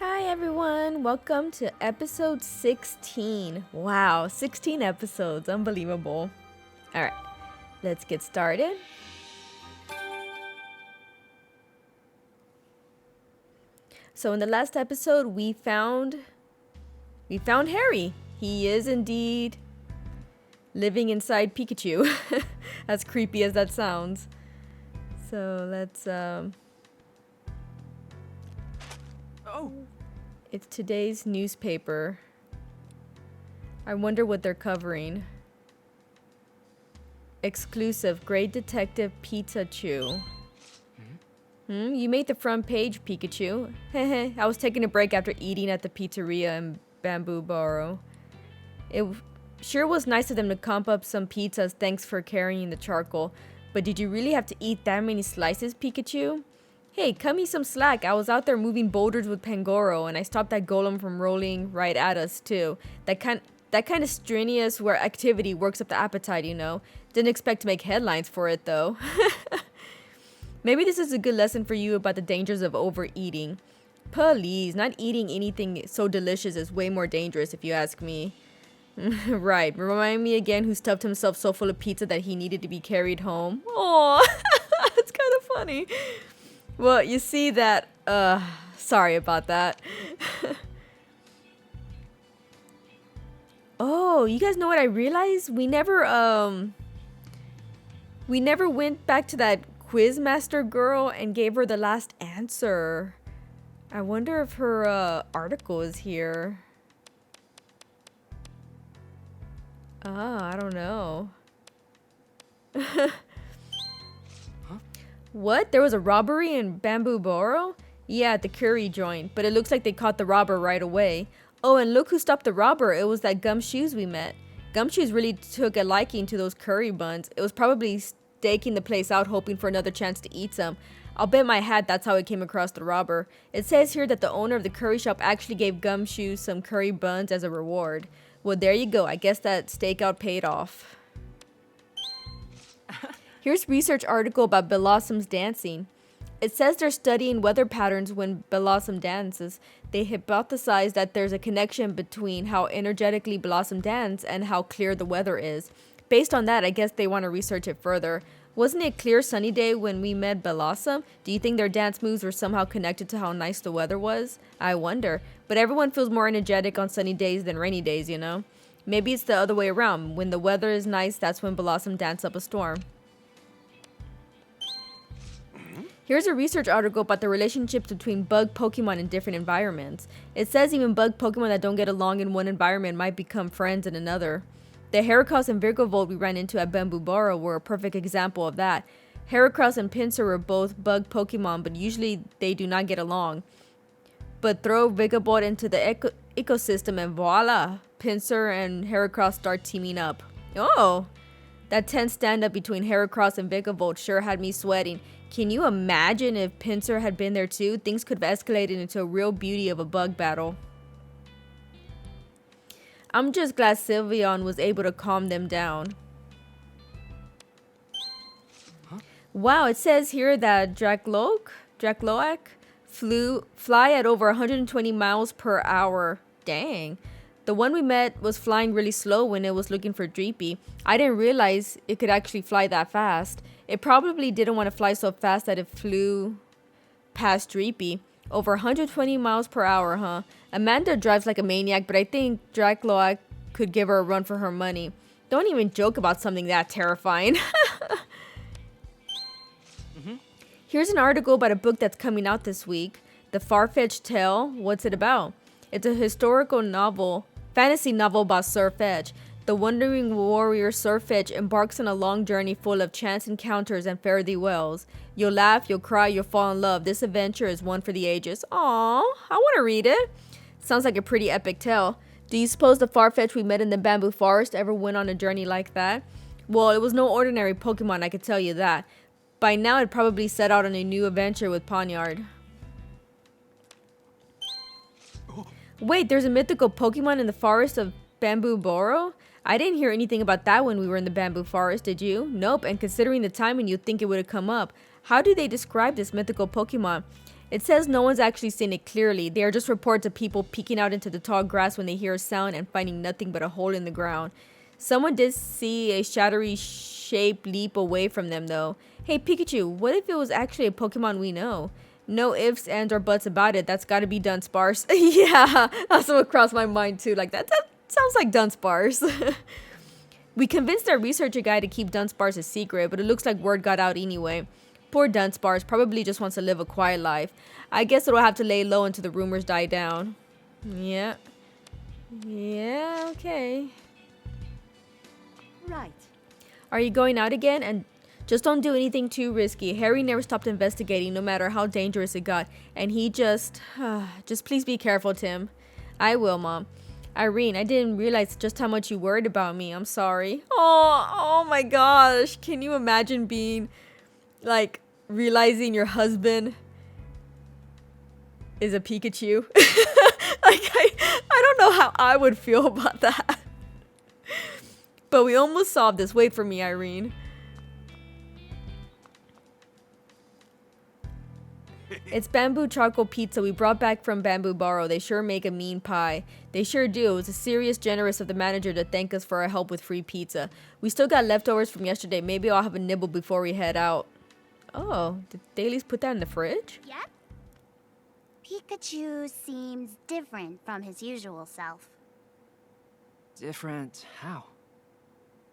Hi everyone, welcome to episode 16. Wow, 16 episodes, unbelievable. Alright, let's get started. So in the last episode we found Harry. He is indeed living inside Pikachu. As creepy as that sounds. So let's It's today's newspaper. I wonder what they're covering. Exclusive, Great Detective Pikachu. You made the front page, Pikachu. Heh. I was taking a break after eating at the pizzeria in Bamboo Borough. It sure was nice of them to comp up some pizzas, thanks for carrying the charcoal. But did you really have to eat that many slices, Pikachu? Hey, cut me some slack. I was out there moving boulders with Pangoro, and I stopped that golem from rolling right at us, too. That kind of strenuous where activity works up the appetite, you know. Didn't expect to make headlines for it, though. Maybe this is a good lesson for you about the dangers of overeating. Please, not eating anything so delicious is way more dangerous if you ask me. Right, remind me again who stuffed himself so full of pizza that he needed to be carried home. Aw, that's kind of funny. Well, you see that, sorry about that. Oh, you guys know what I realized? We never went back to that quizmaster girl and gave her the last answer. I wonder if her, article is here. I don't know. What? There was a robbery in Bamboo Borough? Yeah, at the curry joint, but it looks like they caught the robber right away. Oh, and look who stopped the robber. It was that Gumshoes we met. Gumshoes really took a liking to those curry buns. It was probably staking the place out, hoping for another chance to eat some. I'll bet my hat that's how it came across the robber. It says here that the owner of the curry shop actually gave Gumshoes some curry buns as a reward. Well, there you go. I guess that stakeout paid off. Here's a research article about Blossom's dancing. It says they're studying weather patterns when Blossom dances. They hypothesize that there's a connection between how energetically Blossom dances and how clear the weather is. Based on that, I guess they want to research it further. Wasn't it a clear sunny day when we met Blossom? Do you think their dance moves were somehow connected to how nice the weather was? I wonder. But everyone feels more energetic on sunny days than rainy days, you know? Maybe it's the other way around. When the weather is nice, that's when Blossom dances up a storm. Here's a research article about the relationships between bug Pokemon in different environments. It says even bug Pokemon that don't get along in one environment might become friends in another. The Heracross and Vigavolt we ran into at Bamboo Borough were a perfect example of that. Heracross and Pinsir were both bug Pokemon, but usually they do not get along. But throw Vigavolt into the ecosystem and voila! Pinsir and Heracross start teaming up. Oh! That tense stand-up between Heracross and Vigavolt sure had me sweating. Can you imagine if Pinsir had been there too? Things could have escalated into a real beauty of a bug battle. I'm just glad Sylveon was able to calm them down. Wow, it says here that Dracloak fly at over 120 miles per hour. Dang. The one we met was flying really slow when it was looking for Dreepy. I didn't realize it could actually fly that fast. It probably didn't want to fly so fast that it flew past Dreepy. Over 120 miles per hour, huh? Amanda drives like a maniac, but I think Dracloak could give her a run for her money. Don't even joke about something that terrifying. Here's an article about a book that's coming out this week. The Far-Fetched Tale. What's it about? It's a historical novel, fantasy novel about Sirfetch'd. The wandering warrior Sirfetch'd embarks on a long journey full of chance encounters and fare-thee-wells. You'll laugh, you'll cry, you'll fall in love. This adventure is one for the ages. Aww, I want to read it. Sounds like a pretty epic tale. Do you suppose the Farfetch'd we met in the bamboo forest ever went on a journey like that? Well, it was no ordinary Pokemon, I could tell you that. By now, it probably set out on a new adventure with Pawniard. Wait, there's a mythical Pokemon in the forest of Bamboo Borough? I didn't hear anything about that when we were in the bamboo forest, did you? Nope, and considering the timing, you'd think it would have come up. How do they describe this mythical Pokemon? It says no one's actually seen it clearly. They are just reports of people peeking out into the tall grass when they hear a sound and finding nothing but a hole in the ground. Someone did see a shadowy shape leap away from them though. Hey Pikachu, what if it was actually a Pokemon we know? No ifs, ands, or buts about it. That's gotta be Dunsparce. Yeah, that's what crossed my mind too. Like that sounds like Dunsparce. We convinced our researcher guy to keep Dunsparce a secret, but it looks like word got out anyway. Poor Dunsparce probably just wants to live a quiet life. I guess it'll have to lay low until the rumors die down. Yeah. Yeah, okay. Right. Are you going out again? And just don't do anything too risky. Harry never stopped investigating no matter how dangerous it got. And he just please be careful, Tim. I will, Mom. Irene, I didn't realize just how much you worried about me. I'm sorry. Oh my gosh. Can you imagine being, like, realizing your husband is a Pikachu? Like, I don't know how I would feel about that. But we almost solved this. Wait for me, Irene. It's bamboo charcoal pizza we brought back from Bamboo Borrow. They sure make a mean pie. They sure do. It was a serious generous of the manager to thank us for our help with free pizza. We still got leftovers from yesterday. Maybe I'll have a nibble before we head out. Oh, did they at least put that in the fridge? Yep. Pikachu seems different from his usual self. Different how?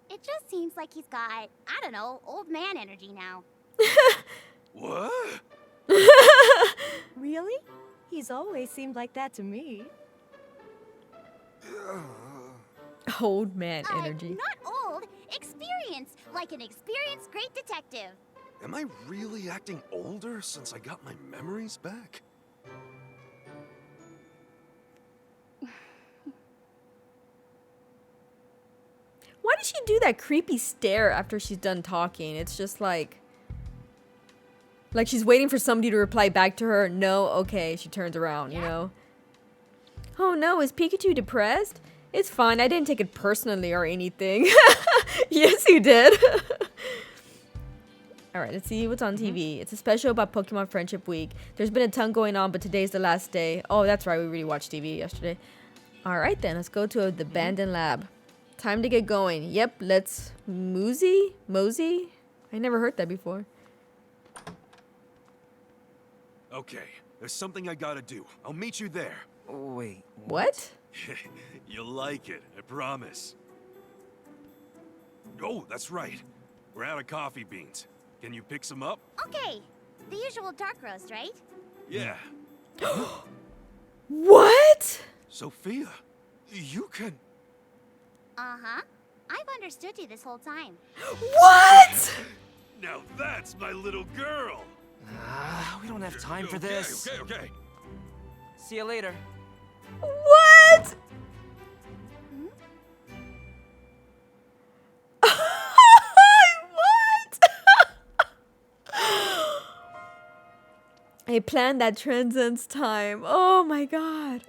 It just seems like he's got, I don't know, old man energy now. What? Really? He's always seemed like that to me. Old man energy. Not old, experienced, like an experienced great detective. Am I really acting older since I got my memories back? Why does she do that creepy stare after she's done talking? It's just like she's waiting for somebody to reply back to her. No, okay, she turns around, you know? Oh no, is Pikachu depressed? It's fine, I didn't take it personally or anything. Yes, you did. Alright, let's see what's on TV. It's a special about Pokemon Friendship Week. There's been a ton going on, but today's the last day. Oh, that's right, we really watched TV yesterday. Alright then, let's go to the abandoned lab. Time to get going. Yep, let's mosey? I never heard that before. Okay, there's something I gotta do. I'll meet you there. Wait. What? You'll like it, I promise. Oh, that's right. We're out of coffee beans. Can you pick some up? Okay, the usual dark roast, right? Yeah. What? Sophia, you can... Uh-huh. I've understood you this whole time. What? Now that's my little girl! We don't have time for this. Okay. See you later. What? What? A plan that transcends time. Oh my god.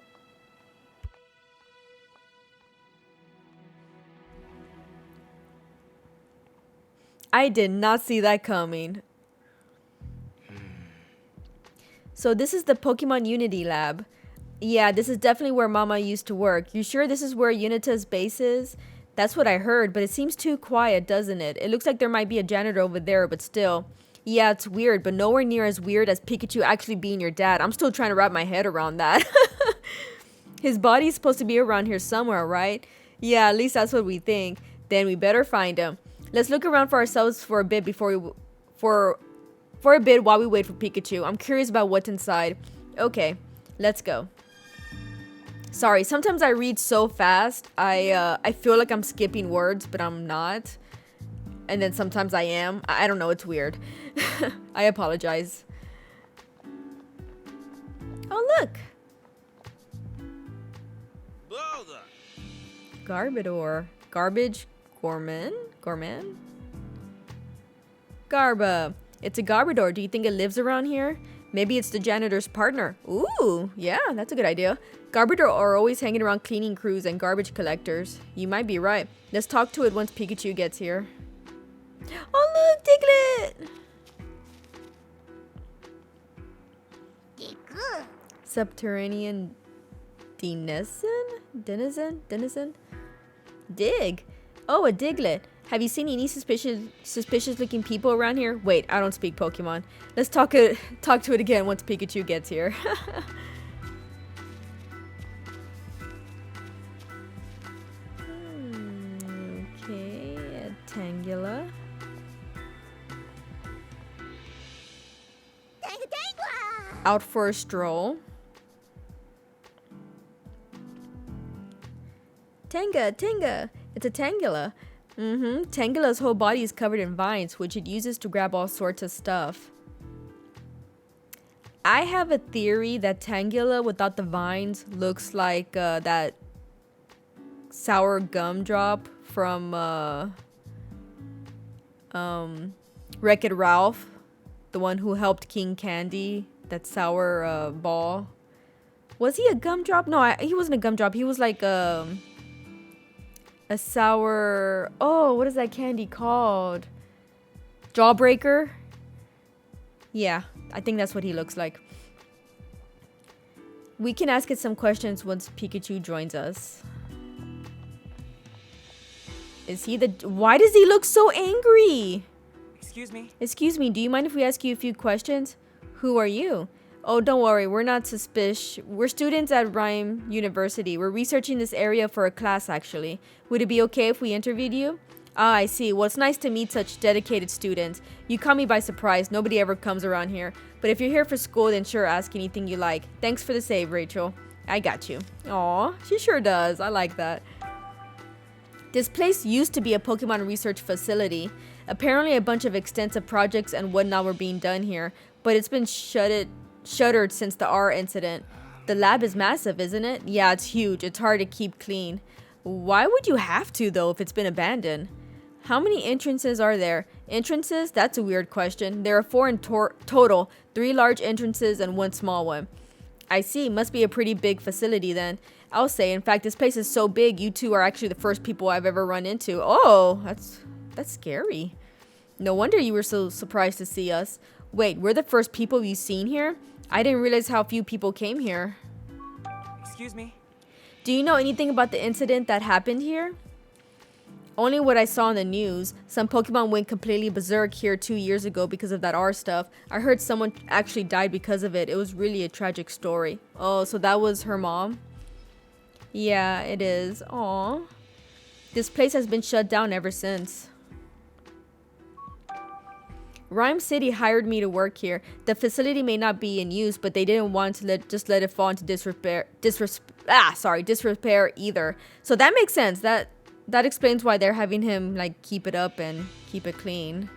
I did not see that coming. So this is the Pokemon Unity Lab. Yeah, this is definitely where Mama used to work. You sure this is where Unita's base is? That's what I heard, but it seems too quiet, doesn't it? It looks like there might be a janitor over there, but still. Yeah, it's weird, but nowhere near as weird as Pikachu actually being your dad. I'm still trying to wrap my head around that. His body's supposed to be around here somewhere, right? Yeah, at least that's what we think. Then we better find him. Let's look around for ourselves for a bit for a bit while we wait for Pikachu. I'm curious about what's inside. Okay, let's go. Sorry, sometimes I read so fast, I feel like I'm skipping words, but I'm not. And then sometimes I am. I don't know, it's weird. I apologize. Oh, look. Garbodor. Garbage. Gorman? Garba. It's a Garbodor. Do you think it lives around here? Maybe it's the janitor's partner. Ooh, yeah, that's a good idea. Garbodor are always hanging around cleaning crews and garbage collectors. You might be right. Let's talk to it once Pikachu gets here. Oh, look, Diglett! Ugh. Subterranean denizen? Dig. Oh, a diglet. Have you seen any suspicious looking people around here? Wait, I don't speak Pokemon. Let's talk to it again once Pikachu gets here. Okay, a Tangela. Tanga-tangla! Out for a stroll. Tanga. It's a Tangela. Tangela's whole body is covered in vines, which it uses to grab all sorts of stuff. I have a theory that Tangela without the vines looks like that sour gumdrop from Wreck-It Ralph, the one who helped King Candy, that sour ball. Was he a gumdrop? No, he wasn't a gumdrop. He was like a sour... Oh, what is that candy called? Jawbreaker? Yeah, I think that's what he looks like. We can ask it some questions once Pikachu joins us. Is he the... Why does he look so angry? Excuse me? Excuse me, do you mind if we ask you a few questions? Who are you? Oh, don't worry, we're not suspicious. We're students at Rhyme University. We're researching this area for a class, actually. Would it be okay if we interviewed you? Ah, I see. Well, it's nice to meet such dedicated students. You caught me by surprise. Nobody ever comes around here. But if you're here for school, then sure, ask anything you like. Thanks for the save, Rachel. I got you. Aw, she sure does. I like that. This place used to be a Pokemon research facility. Apparently, a bunch of extensive projects and whatnot were being done here, but it's been shuttered since the R incident. The lab is massive, isn't it? Yeah, it's huge. It's hard to keep clean. Why would you have to, though, if it's been abandoned? How many entrances are there? Entrances? That's a weird question. There are 4 in total, 3 large entrances and 1 small one. I see. Must be a pretty big facility then. I'll say. In fact, this place is so big, you two are actually the first people I've ever run into. Oh, that's scary. No wonder you were so surprised to see us. Wait, we're the first people you've seen here? I didn't realize how few people came here. Excuse me? Do you know anything about the incident that happened here? Only what I saw on the news. Some Pokemon went completely berserk here 2 years ago because of that R stuff. I heard someone actually died because of it. It was really a tragic story. Oh, so that was her mom? Yeah, it is. Aww. This place has been shut down ever since. Rhyme City hired me to work here. The facility may not be in use, but they didn't want to let it fall into disrepair either. So that makes sense. That explains why they're having him like keep it up and keep it clean.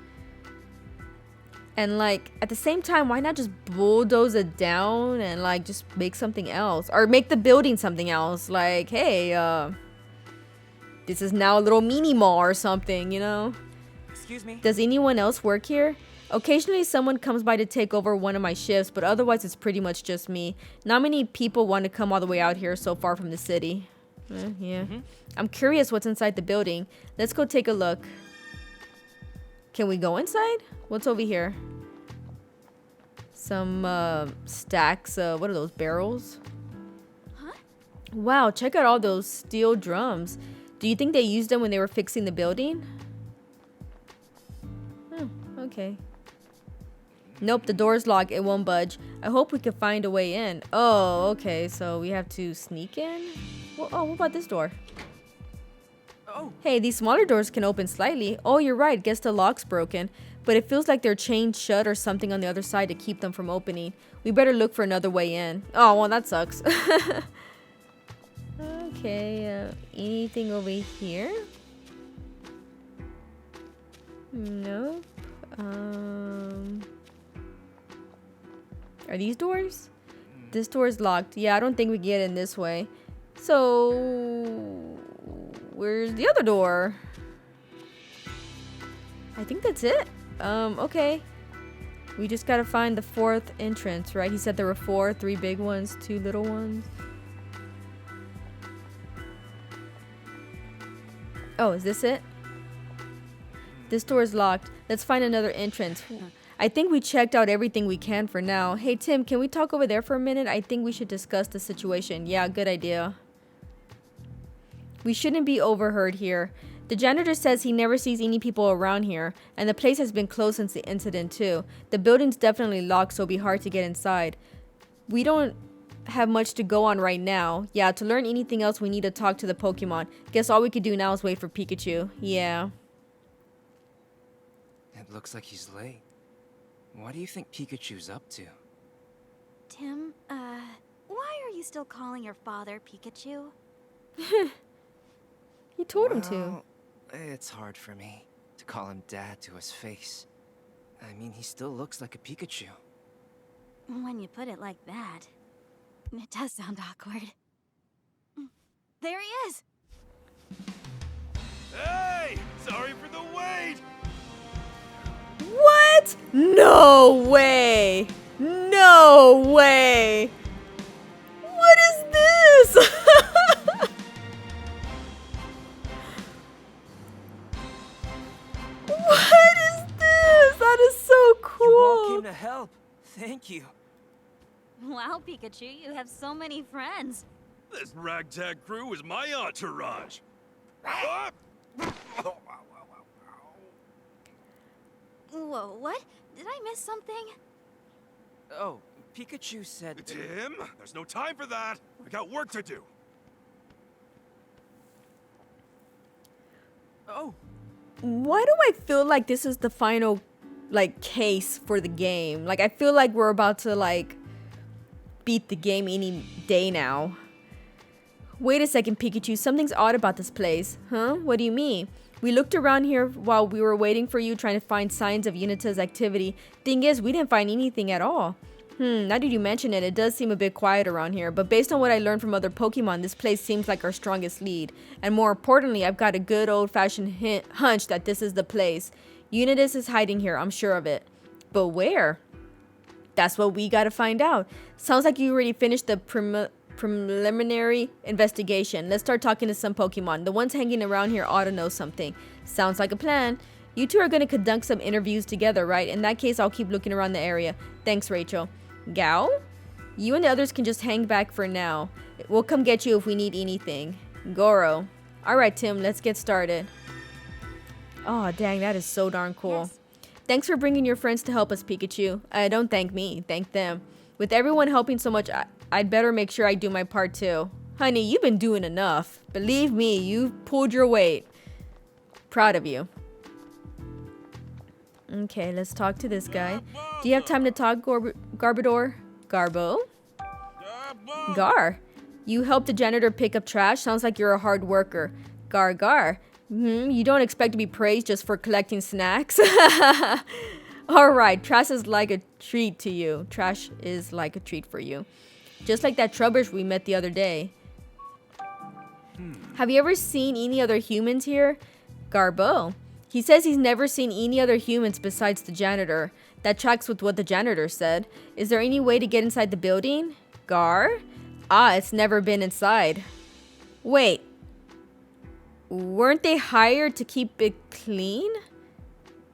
And like at the same time, why not just bulldoze it down and like just make something else, or make the building something else? Like, hey, this is now a little mini mall or something, you know? Excuse me? Does anyone else work here? Occasionally someone comes by to take over one of my shifts, but otherwise it's pretty much just me. Not many people want to come all the way out here so far from the city. Yeah. I'm curious what's inside the building. Let's go take a look. Can we go inside? What's over here? Some stacks. What are those, barrels? Huh? Wow, check out all those steel drums. Do you think they used them when they were fixing the building? Okay. Nope, the door's locked. It won't budge. I hope we can find a way in. Oh, okay. So we have to sneak in? Well, oh, what about this door? Oh. Hey, these smaller doors can open slightly. Oh, you're right. Guess the lock's broken. But it feels like they're chained shut or something on the other side to keep them from opening. We better look for another way in. Oh, well, that sucks. Okay, anything over here? Nope. Are these doors? This door is locked. Yeah, I don't think we can get in this way. So, where's the other door? I think that's it. Okay. We just gotta find the 4th entrance, right? He said there were 4, 3 big ones, 2 little ones. Oh, is this it? This door is locked. Let's find another entrance. I think we checked out everything we can for now. Hey, Tim, can we talk over there for a minute? I think we should discuss the situation. Yeah, good idea. We shouldn't be overheard here. The janitor says he never sees any people around here, and the place has been closed since the incident too. The building's definitely locked, so it'll be hard to get inside. We don't have much to go on right now. Yeah, to learn anything else, we need to talk to the Pokemon. Guess all we could do now is wait for Pikachu. Yeah. It looks like he's late. What do you think Pikachu's up to? Tim, why are you still calling your father Pikachu? He told him to. Well, it's hard for me to call him Dad to his face. I mean, he still looks like a Pikachu. When you put it like that, it does sound awkward. There he is! Hey! Sorry for the wait! What? No way! No way! What is this? What is this? That is so You all cool. came to help. Thank you. Wow, Pikachu, you have so many friends. This ragtag crew is my entourage. Ah! Whoa, what? Did I miss something? Oh, Pikachu said... Tim, there's no time for that. I got work to do. Oh, Why do I feel like this is the final, like, case for the game? Like, I feel like we're about to, like, beat the game any day now. Wait a second, Pikachu. Something's odd about this place. Huh? What do you mean? We looked around here while we were waiting for you, trying to find signs of Unita's activity. Thing is, we didn't find anything at all. Now that you mention it, it does seem a bit quiet around here. But based on what I learned from other Pokemon, this place seems like our strongest lead. And more importantly, I've got a good old-fashioned hunch that this is the place. Unitas is hiding here, I'm sure of it. But where? That's what we gotta find out. Sounds like you already finished the preliminary investigation. Let's start talking to some Pokemon. The ones hanging around here ought to know something. Sounds like a plan. You two are gonna conduct some interviews together, right? In that case, I'll keep looking around the area. Thanks, Rachel. Gao? You and the others can just hang back for now. We'll come get you if we need anything. Goro. Alright, Tim, let's get started. Oh, dang, that is so darn cool. Yes. Thanks for bringing your friends to help us, Pikachu. Don't thank me, thank them. With everyone helping so much, I'd better make sure I do my part too. Honey, you've been doing enough. Believe me, you've pulled your weight. Proud of you. Okay, let's talk to this guy. Do you have time to talk, Garbodor? Garbo? Gar. You helped the janitor pick up trash? Sounds like you're a hard worker. Gar. You don't expect to be praised just for collecting snacks? Alright, trash is like a treat to you. Trash is like a treat for you. Just like that Trubbish we met the other day. Have you ever seen any other humans here? Garbo. He says he's never seen any other humans besides the janitor. That tracks with what the janitor said. Is there any way to get inside the building? Gar? It's never been inside. Wait. Weren't they hired to keep it clean?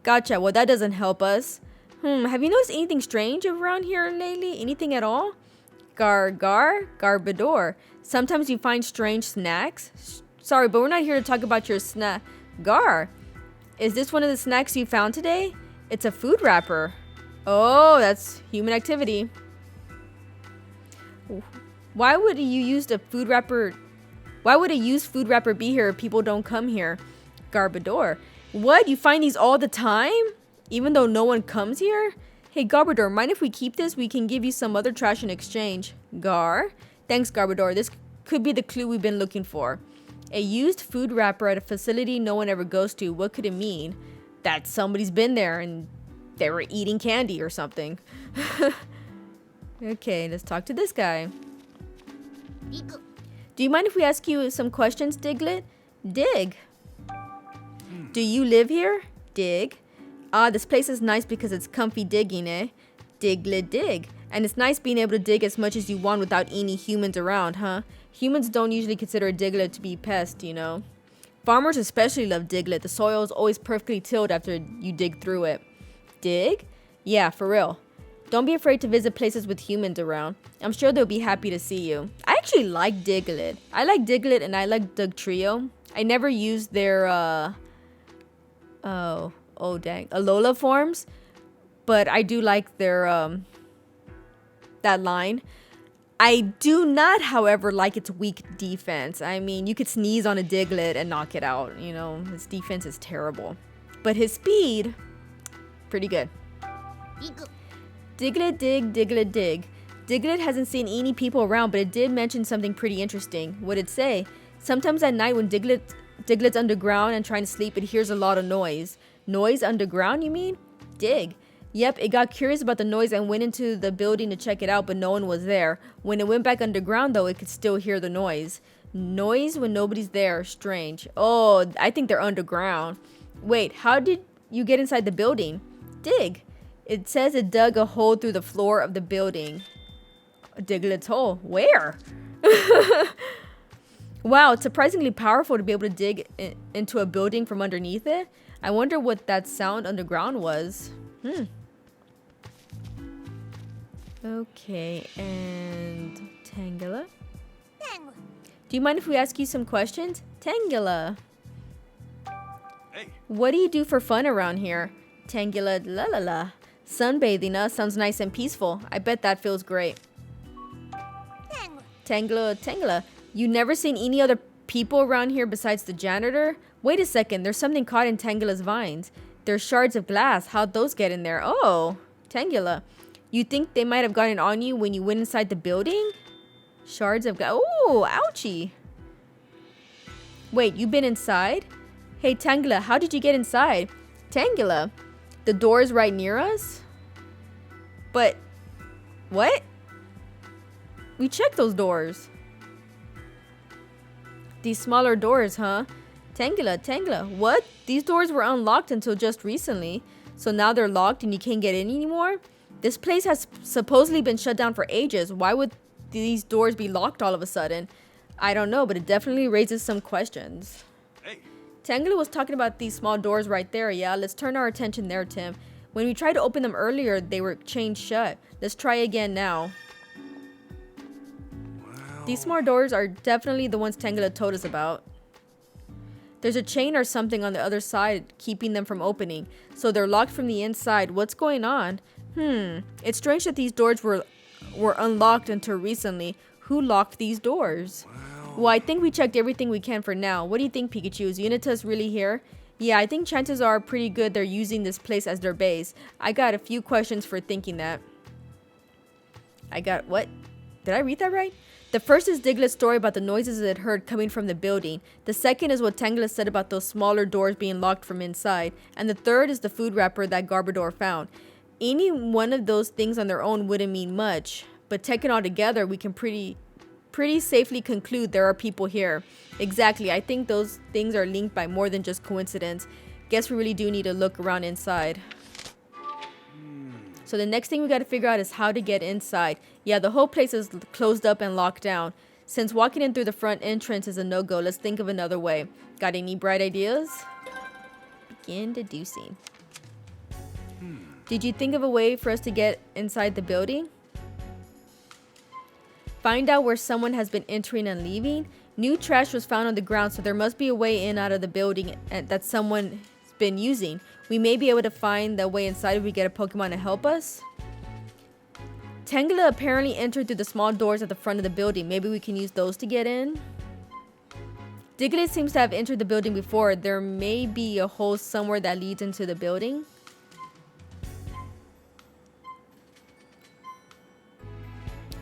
Gotcha. Well, that doesn't help us. Have you noticed anything strange around here lately? Anything at all? Garbodor. Sometimes you find strange snacks? Sorry, but we're not here to talk about your snack. Gar. Is this one of the snacks you found today? It's a food wrapper. Oh, that's human activity. Why would you use a food wrapper? Why would a used food wrapper be here if people don't come here? Garbodor. What? You find these all the time? Even though no one comes here? Hey, Garbodor, mind if we keep this? We can give you some other trash in exchange. Gar? Thanks, Garbodor. This could be the clue we've been looking for. A used food wrapper at a facility no one ever goes to. What could it mean? That somebody's been there and they were eating candy or something. Okay, let's talk to this guy. Do you mind if we ask you some questions, Diglett? Dig. Do you live here? Dig. This place is nice because it's comfy digging, eh? Diglett dig. And it's nice being able to dig as much as you want without any humans around, huh? Humans don't usually consider a Diglett to be pest, you know? Farmers especially love Diglett. The soil is always perfectly tilled after you dig through it. Dig? Yeah, for real. Don't be afraid to visit places with humans around. I'm sure they'll be happy to see you. I actually like Diglett. I like Diglett and I like Doug Trio. I never used their, oh dang, Alola forms. But I do like their, that line. I do not, however, like its weak defense. I mean, you could sneeze on a Diglett and knock it out. You know, his defense is terrible. But his speed, pretty good. Diglett dig, Diglett dig. Diglett hasn't seen any people around, but it did mention something pretty interesting. What'd it say? Sometimes at night when Diglett's underground and trying to sleep, it hears a lot of noise. Noise underground, you mean? Dig. Yep, it got curious about the noise and went into the building to check it out, but no one was there. When it went back underground, though, it could still hear the noise. Noise when nobody's there. Strange. Oh, I think they're underground. Wait, how did you get inside the building? Dig. It says it dug a hole through the floor of the building. Diglett's hole. Where? Wow, it's surprisingly powerful to be able to dig into a building from underneath it. I wonder what that sound underground was. Okay, and Tangela? Do you mind if we ask you some questions? Tangela. Hey. What do you do for fun around here? Tangela, la la la. Sunbathing, sounds nice and peaceful. I bet that feels great. Tangela, you never seen any other people around here besides the janitor? Wait a second, there's something caught in Tangela's vines. There's shards of glass. How'd those get in there? Oh, Tangela. You think they might have gotten on you when you went inside the building? Shards of glass. Oh, ouchie. Wait, you been inside? Hey, Tangela, how did you get inside? Tangela, the door is right near us? But, what? We checked those doors. These smaller doors, huh? Tangela, what? These doors were unlocked until just recently. So now they're locked and you can't get in anymore? This place has supposedly been shut down for ages. Why would these doors be locked all of a sudden? I don't know, but it definitely raises some questions. Hey. Tangela was talking about these small doors right there. Yeah, let's turn our attention there, Tim. When we tried to open them earlier, they were chained shut. Let's try again now. Wow. These small doors are definitely the ones Tangela told us about. There's a chain or something on the other side keeping them from opening. So they're locked from the inside. What's going on? It's strange that these doors were unlocked until recently. Who locked these doors? Wow. Well, I think we checked everything we can for now. What do you think, Pikachu? Is Unitas really here? Yeah, I think chances are pretty good they're using this place as their base. I got a few questions for thinking that. What? Did I read that right? The first is Diglett's story about the noises it heard coming from the building. The second is what Tangela said about those smaller doors being locked from inside. And the third is the food wrapper that Garbodor found. Any one of those things on their own wouldn't mean much, but taken all together, we can pretty safely conclude there are people here. Exactly, I think those things are linked by more than just coincidence. Guess we really do need to look around inside. So the next thing we got to figure out is how to get inside. Yeah, the whole place is closed up and locked down. Since walking in through the front entrance is a no-go, let's think of another way. Got any bright ideas? Begin deducing. Did you think of a way for us to get inside the building? Find out where someone has been entering and leaving. New trash was found on the ground, so there must be a way in out of the building that someone's been using. We may be able to find the way inside if we get a Pokemon to help us. Tangela apparently entered through the small doors at the front of the building. Maybe we can use those to get in. Diglett seems to have entered the building before. There may be a hole somewhere that leads into the building.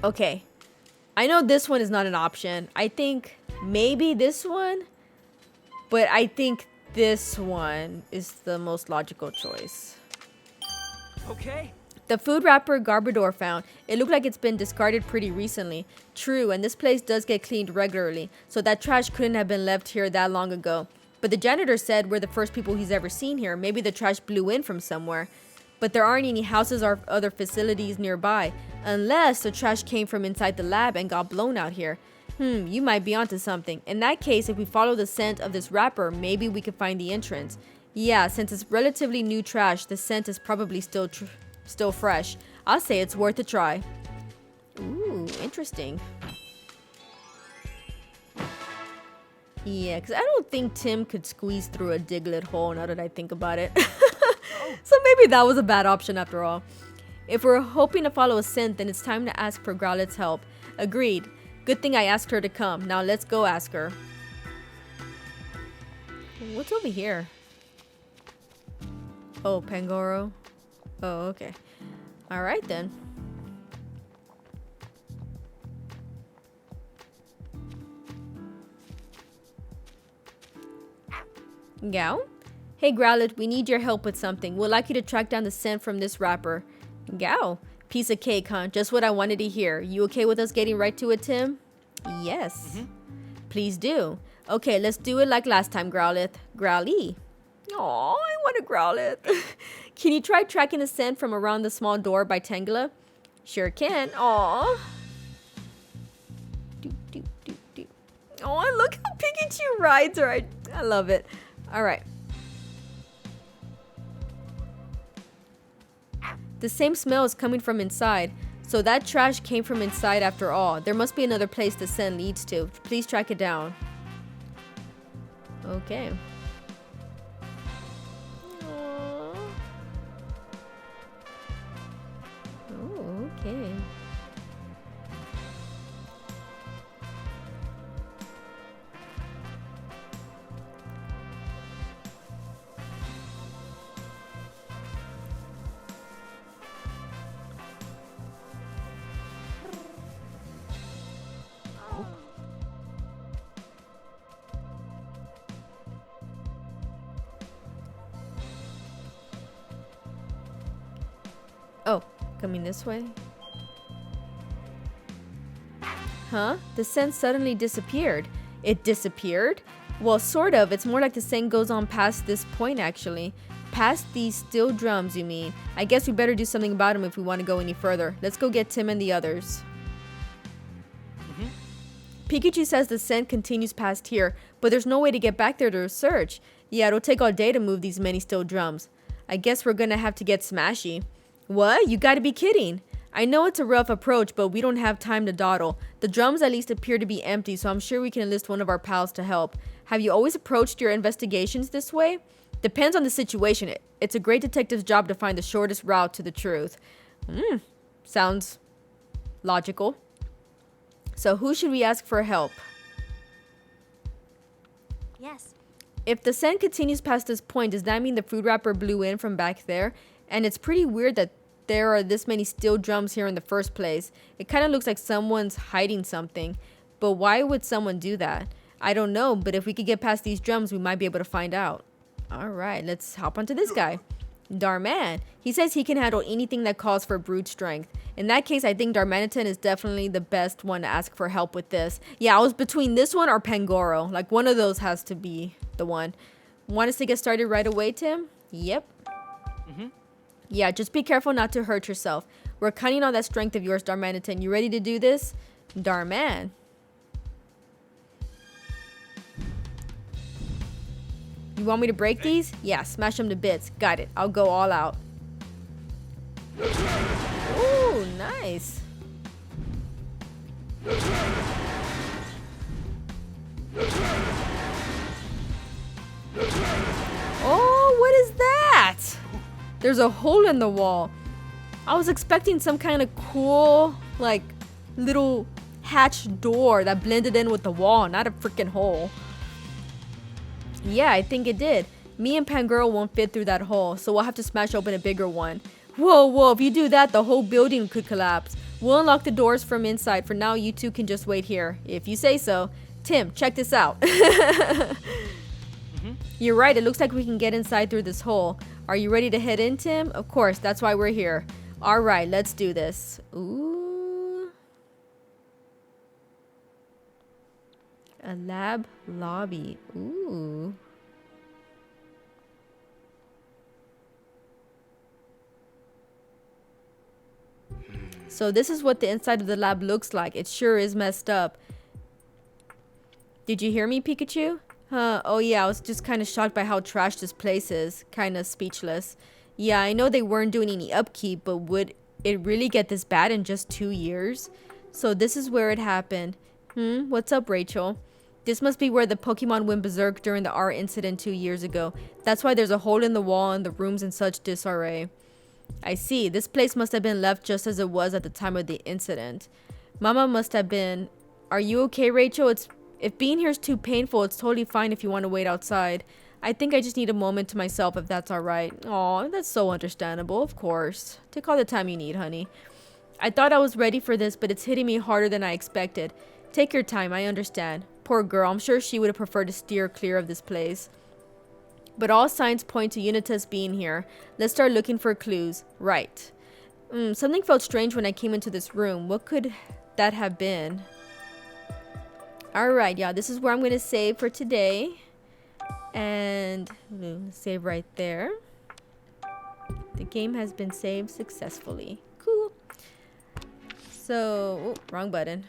Okay, I know this one is not an option. I think maybe this one, but I think this one is the most logical choice. Okay. The food wrapper Garbodor found, it looked like it's been discarded pretty recently. True, and this place does get cleaned regularly, so that trash couldn't have been left here that long ago. But the janitor said we're the first people he's ever seen here. Maybe the trash blew in from somewhere. But there aren't any houses or other facilities nearby, unless the trash came from inside the lab and got blown out here. You might be onto something. In that case, if we follow the scent of this wrapper, maybe we could find the entrance. Yeah, since it's relatively new trash, the scent is probably still still fresh. I'll say it's worth a try. Ooh, interesting. Yeah, because I don't think Tim could squeeze through a Diglett hole now that I think about it. So maybe that was a bad option after all. If we're hoping to follow a scent, then it's time to ask for Growlithe's help. Agreed. Good thing I asked her to come. Now let's go ask her. What's over here? Oh, Pangoro. Oh, okay. Alright then. Gao? Hey Growlithe, we need your help with something. We'd like you to track down the scent from this wrapper. Gao? Piece of cake, huh? Just what I wanted to hear. You okay with us getting right to it, Tim? Yes. Please do. Okay, let's do it like last time, Growlithe. Growly. Aw, I want a Growlithe. Can you try tracking the scent from around the small door by Tangela? Sure can. Aw. Oh, look how Pikachu rides her. I love it. All right. The same smell is coming from inside. So that trash came from inside after all. There must be another place the scent leads to. Please track it down. Okay. Aww. Oh, okay. Oh, coming this way? Huh? The scent suddenly disappeared. It disappeared? Well, sort of. It's more like the scent goes on past this point, actually. Past these steel drums, you mean? I guess we better do something about them if we want to go any further. Let's go get Tim and the others. Pikachu says the scent continues past here, but there's no way to get back there to search. Yeah, it'll take all day to move these many steel drums. I guess we're gonna have to get smashy. What? You gotta be kidding. I know it's a rough approach, but we don't have time to dawdle. The drums at least appear to be empty, so I'm sure we can enlist one of our pals to help. Have you always approached your investigations this way? Depends on the situation. It's a great detective's job to find the shortest route to the truth. Sounds logical. So who should we ask for help? Yes. If the scent continues past this point, does that mean the food wrapper blew in from back there? And it's pretty weird that there are this many steel drums here in the first place. It kind of looks like someone's hiding something. But why would someone do that? I don't know, but if we could get past these drums, we might be able to find out. Alright, let's hop onto this guy. Darman. He says he can handle anything that calls for brute strength. In that case, I think Darmanitan is definitely the best one to ask for help with this. Yeah, I was between this one or Pangoro. Like, one of those has to be the one. Want us to get started right away, Tim? Yep. Yeah, just be careful not to hurt yourself. We're counting on that strength of yours, Darmanitan. You ready to do this? Darman. You want me to break these? Yeah, smash them to bits. Got it. I'll go all out. Ooh, nice. Oh, what is that? There's a hole in the wall. I was expecting some kind of cool, like, little hatch door that blended in with the wall, not a freaking hole. Yeah, I think it did. Me and Pangirl won't fit through that hole, so we'll have to smash open a bigger one. Whoa, if you do that, the whole building could collapse. We'll unlock the doors from inside. For now, you two can just wait here. If you say so. Tim, check this out. You're right, it looks like we can get inside through this hole. Are you ready to head in, Tim? Of course, that's why we're here. Alright, let's do this. Ooh. A lab lobby. Ooh. So this is what the inside of the lab looks like. It sure is messed up. Did you hear me, Pikachu? Huh, oh yeah, I was just kind of shocked by how trashed this place is. Kind of speechless. Yeah, I know they weren't doing any upkeep, but would it really get this bad in just 2 years? So this is where it happened. What's up, Rachel? This must be where the Pokemon went berserk during the art incident 2 years ago. That's why there's a hole in the wall and the rooms in such disarray. I see. This place must have been left just as it was at the time of the incident. Mama must have been... Are you okay, Rachel? If being here is too painful, it's totally fine if you want to wait outside. I think I just need a moment to myself if that's alright. Aw, that's so understandable, of course. Take all the time you need, honey. I thought I was ready for this, but it's hitting me harder than I expected. Take your time, I understand. Poor girl, I'm sure she would have preferred to steer clear of this place. But all signs point to Unitas being here. Let's start looking for clues. Right. Something felt strange when I came into this room. What could that have been? Alright, yeah, this is where I'm going to save for today. And save right there. The game has been saved successfully. Cool. So, wrong button.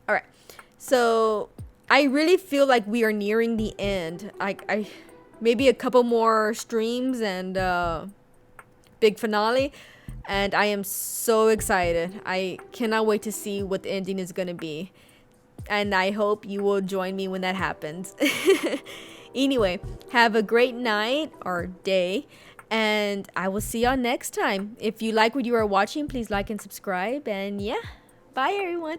Alright. So, I really feel like we are nearing the end. I maybe a couple more streams and big finale. And I am so excited. I cannot wait to see what the ending is going to be. And I hope you will join me when that happens. Anyway, have a great night or day. And I will see y'all next time. If you like what you are watching, please like and subscribe. And yeah, bye everyone.